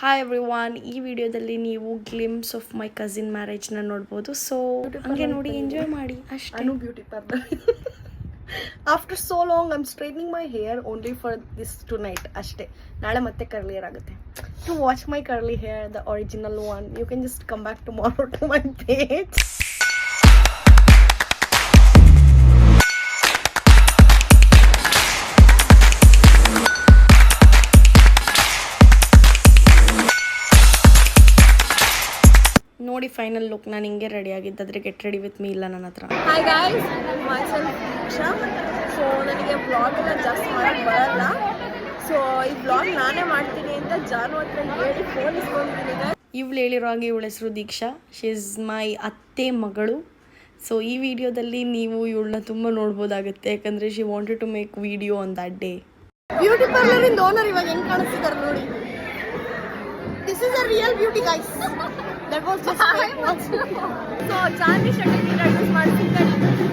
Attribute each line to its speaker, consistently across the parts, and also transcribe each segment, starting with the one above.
Speaker 1: Hi everyone, ಈ ವಿಡಿಯೋದಲ್ಲಿ ನೀವು ಗ್ಲಿಮ್ಸ್ ಆಫ್ ಮೈ ಕಸಿನ್ ಮ್ಯಾರೇಜ್ನ ನೋಡ್ಬೋದು. ಸೊ ಹಂಗೆ ನೋಡಿ ಎಂಜಾಯ್ ಮಾಡಿ ಅಷ್ಟೇ.
Speaker 2: Beauty parlour. After so long I'm straightening my hair only for this tonight ಅಷ್ಟೇ. ನಾಳೆ ಮತ್ತೆ ಕರ್ಲಿ ಹೇರ್ ಆಗುತ್ತೆ. To watch my curly hair, the original one, you can just come back tomorrow to my page.
Speaker 1: ನೋಡಿ final look. ನಾನು ಹಿಂಗೆ ready ಆಗಿದ್ದಾದ್ರೆ get ready with me ಇಲ್ಲ ನನ್ನ ಹತ್ರ.
Speaker 2: ಹಾಯ್ ಗಾಯ್ಸ್, ಮೈಸೆಲ್ಫ್ ದೀಕ್ಷಾ. ಸೊ ನನಗೆ ಬ್ಲಾಗ್ ಎಲ್ಲ ಜಾಸ್ತಿ ಮಾಡೋಕ್ಕೆ ಬರಲ್ಲ. ಸೊ ಈ ಬ್ಲಾಗ್ ನಾನೇ ಮಾಡ್ತೀನಿ ಅಂತ ಜಾನು ಹತ್ರ ಹೇಳಿ ಫೋನ್ ಇಸ್ಕೊಂಡಿದ್ದೀನಿ.
Speaker 1: ಇವಳು ಹೇಳಿರೋ ಹಾಗೆ ಇವಳ ಹೆಸರು ದೀಕ್ಷಾ. ಶಿ ಇಸ್ ಮೈ ಅತ್ತೆ ಮಗಳು. ಸೊ ಈ ವಿಡಿಯೋದಲ್ಲಿ ನೀವು ಇವಳನ್ನ ತುಂಬ ನೋಡ್ಬೋದಾಗುತ್ತೆ, ಯಾಕಂದರೆ she wanted to make video on that day.
Speaker 2: Beauty ಪಾರ್ಲರಿಂದ ಓನರ್ ಇವಾಗ ಹೆಂಗೆ ಕಾಣಿಸ್ತಿದ್ದಾರೆ ನೋಡಿ. This is a real beauty guys. That was just fake ones. So Janvi ಶೆಟ್ಟಿಗೆ ಇಂಟ್ರೊಡ್ಯೂಸ್ ಮಾಡ್ತಿದ್ದಾರೆ.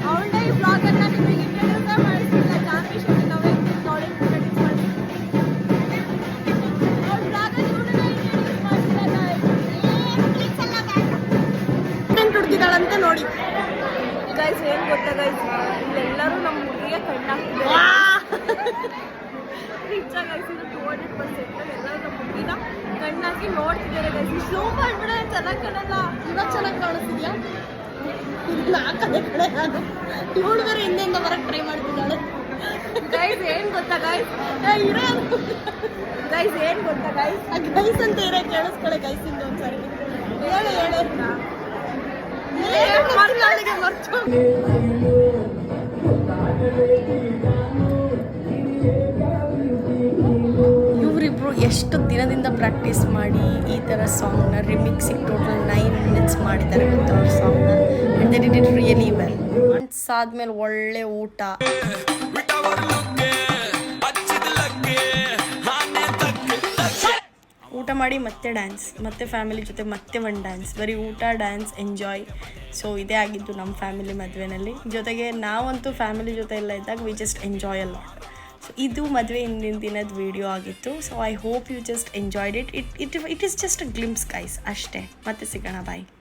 Speaker 2: ಅವಳೇ ಈ ಬ್ಲಾಗ್ ಅನ್ನ ನಿಮಗೆ ಇಂಟ್ರೊಡ್ಯೂಸ್ ಮಾಡ್ತಿಲ್ಲ. ಜಾನ್ವಿ ಶೆಟ್ಟಿ ನಾವೇ ನೋಡಿ ಇಂಟ್ರೊಡ್ಯೂಸ್ ಮಾಡ್ತಿದ್ದೀವಿ. ಅವಳ ಬ್ಲಾಗ್ ಅಲ್ಲಿ ಇವಳನ್ನ ಇಂಟ್ರೊಡ್ಯೂಸ್ ಮಾಡ್ತಿದ್ದಾರೆ. ಕಂಟೆಂಟ್ ಹುಡುಕಿದಾಳಂತೆ ನೋಡಿ ಗೈಸ್. ಏನು ಗೊತ್ತಾ ಗೈಸ್, ಇಲ್ಲೆಲ್ಲರೂ ನಮ್ಮ ಹುಡುಗಿಗೆ ಕಣ್ಣಾಗ್ತಿದ್ದಾರೆ. ನಿಜ ಗೈಸ್, ಇದು 200% ಎಲ್ಲರೂ ನಮ್ಮ ಹುಡುಗಿನ ಕಣ್ಣಾಕಿ ನೋಡ್ತಿದ್ದಾರೆ ಗೈಸ್. ಸ್ಲೋ ಮಾಡ್ಬಿಡ, ಚೆನ್ನಾಗಿ ಕಾಣಲ್ಲ. ಇವಾಗ ಚೆನ್ನಾಗಿ ಕಾಣಿಸ್ತಿದ್ಯಾ? ಆ ಕಡೆ ಕಡೆ ನಾನು ಇವಳು ಬೇರೆ ಹಿಂದೆಯಿಂದ ಬರಕ್ಕೆ ಟ್ರೈ ಮಾಡ್ತಿದ್ದಾಳೆ. ಗೈಸ್ ಏನು ಗೊತ್ತಾ ಗೈಸ್, ಇರೋ ಗೈಸ್ ಏನು ಗೊತ್ತಾ ಗೈಸ್, ಗೈಸ್ ಅಂತ ಇರೋ ಕೇಳಿಸ್ಕೊಳ್ಳೆ ಗೈಸ್. ಇಂದ ಒಂದ್ಸರಿ ಹೇಳು ಮರ್ತು.
Speaker 1: ಇವರಿಬ್ರು ಎಷ್ಟು ದಿನದಿಂದ ಪ್ರಾಕ್ಟೀಸ್ ಮಾಡಿ ಈ ಥರ ಸಾಂಗ್ನ ರಿಮಿಕ್ಸಿಗೆ ಟೋಟಲ್ 9 minutes ಮಾಡಿದ್ದಾರೆ ಅಂತ ಅವ್ರ ಸಾಂಗ್ನ. And they did it really well. ಆದ್ಮೇಲೆ ಒಳ್ಳೆ ಊಟ, ಊಟ ಮಾಡಿ ಮತ್ತೆ ಡ್ಯಾನ್ಸ್, ಮತ್ತೆ ಫ್ಯಾಮಿಲಿ ಜೊತೆ ಮತ್ತೆ ಒಂದು ಡ್ಯಾನ್ಸ್, ಬರೀ ಊಟ ಡ್ಯಾನ್ಸ್ ಎಂಜಾಯ್. ಸೊ ಇದೇ ಆಗಿದ್ದು ನಮ್ಮ ಫ್ಯಾಮಿಲಿ ಮದುವೆನಲ್ಲಿ. ಜೊತೆಗೆ ನಾವಂತೂ ಫ್ಯಾಮಿಲಿ ಜೊತೆ ಎಲ್ಲ ಇದ್ದಾಗ we just enjoy a lot. So ಇದು ಮದುವೆ ಹಿಂದಿನ ದಿನದ ವಿಡಿಯೋ ಆಗಿತ್ತು. So I hope you just enjoyed it. It is just a glimpse guys ಅಷ್ಟೇ. ಮತ್ತೆ ಸಿಗೋಣ, ಬಾಯ್.